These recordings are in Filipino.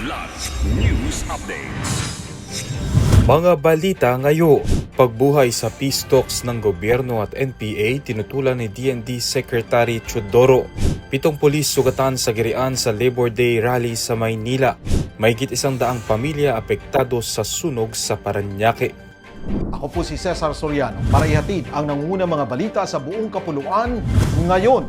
Kidlat News Updates. Mga balita ngayon, pagbuhay sa peace talks ng gobyerno at NPA tinutulan ni DND Secretary Teodoro. 7 pulis sugatan sa girian sa Labor Day rally sa Maynila. Mahigit 100 pamilya apektado sa sunog sa Parañaque. Ako po si Cesar Soriano para ihatid ang nangungunang mga balita sa buong kapuluan ngayon.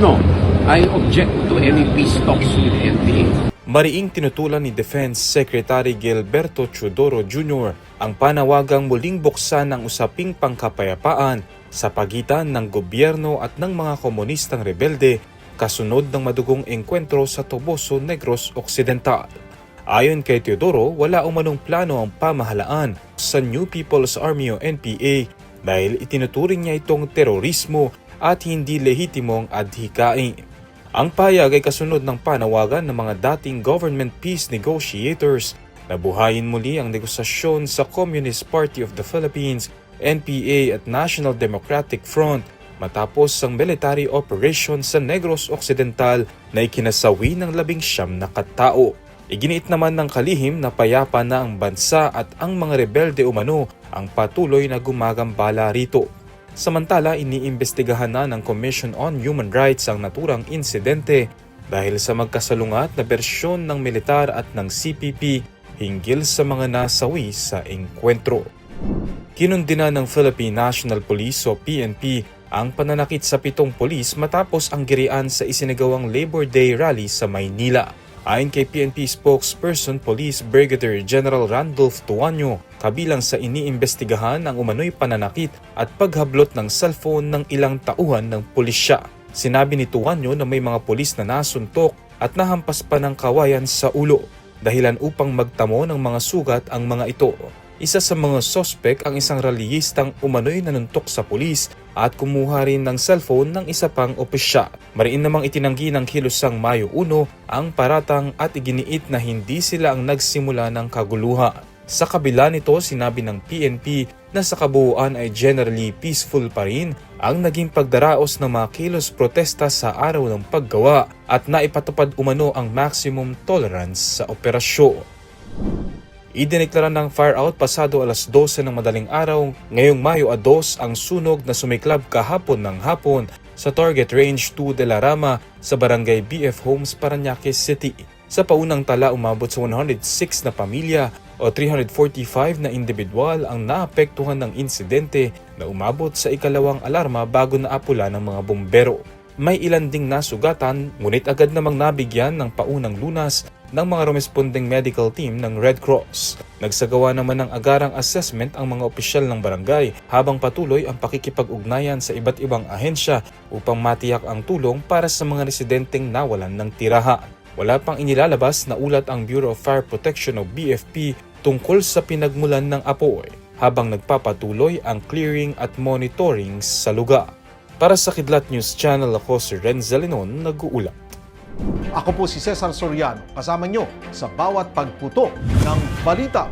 No, I object to any peace talks with NPA. Mariing tinutulan ni Defense Secretary Gilberto Teodoro Jr. ang panawagang muling buksan ng usaping pangkapayapaan sa pagitan ng gobyerno at ng mga komunistang rebelde kasunod ng madugong engkwentro sa Toboso, Negros Occidental. Ayon kay Teodoro, wala umanong plano ang pamahalaan sa New People's Army o NPA dahil itinuturing niya itong terorismo at hindi lehitimong adhikain. Ang payag ay kasunod ng panawagan ng mga dating government peace negotiators na buhayin muli ang negosasyon sa Communist Party of the Philippines, NPA at National Democratic Front matapos ang military operation sa Negros Occidental na ikinasawi ng 19 na katao. Iginiit naman ng kalihim na payapa na ang bansa at ang mga rebelde umano ang patuloy na gumagambala rito. Samantala, iniimbestigahan na ng Commission on Human Rights ang naturang insidente dahil sa magkasalungat na bersyon ng militar at ng CPP hinggil sa mga nasawi sa engkwentro. Kinundina ng Philippine National Police o PNP ang pananakit sa 7 pulis matapos ang girian sa isinagawang Labor Day rally sa Maynila. Ayon kay PNP spokesperson Police Brigadier General Randolph Tuanyo, kabilang sa iniimbestigahan ang umano'y pananakit at paghablot ng cellphone ng ilang tauhan ng pulisya. Sinabi ni Tuanyo na may mga pulis na nasuntok at nahampas pa ng kawayan sa ulo, dahilan upang magtamo ng mga sugat ang mga ito. Isa sa mga sospek ang isang rallyistang umano'y nanuntok sa pulis at kumuha rin ng cellphone ng isa pang opisya. Mariin namang itinanggi ng kilusang Mayo 1 ang paratang at iginiit na hindi sila ang nagsimula ng kaguluhan. Sa kabila nito, sinabi ng PNP na sa kabuuan ay generally peaceful pa rin ang naging pagdaraos ng mga kilos protesta sa araw ng paggawa at naipatupad umano ang maximum tolerance sa operasyon. Idineklara ng fire out pasado alas 12 ng madaling araw ngayong Mayo 2 ang sunog na sumiklab kahapon ng hapon sa Target Range 2 de la Rama sa Barangay BF Homes, Parañaque City. Sa paunang tala, umabot sa 106 na pamilya o 345 na individual ang naapektuhan ng insidente na umabot sa ikalawang alarma bago naapula ng mga bumbero. May ilan ding nasugatan ngunit agad namang nabigyan ng paunang lunas ng mga rumesponding medical team ng Red Cross. Nagsagawa naman ng agarang assessment ang mga opisyal ng barangay habang patuloy ang pakikipag-ugnayan sa iba't ibang ahensya upang matiyak ang tulong para sa mga residenteng nawalan ng tirahan. Wala pang inilalabas na ulat ang Bureau of Fire Protection o BFP tungkol sa pinagmulan ng apoy habang nagpapatuloy ang clearing at monitoring sa lugar. Para sa Kidlat News Channel, ako si Renzel Linon, nag-uulat. Ako po si Cesar Soriano, kasama nyo sa bawat pagputo ng balita.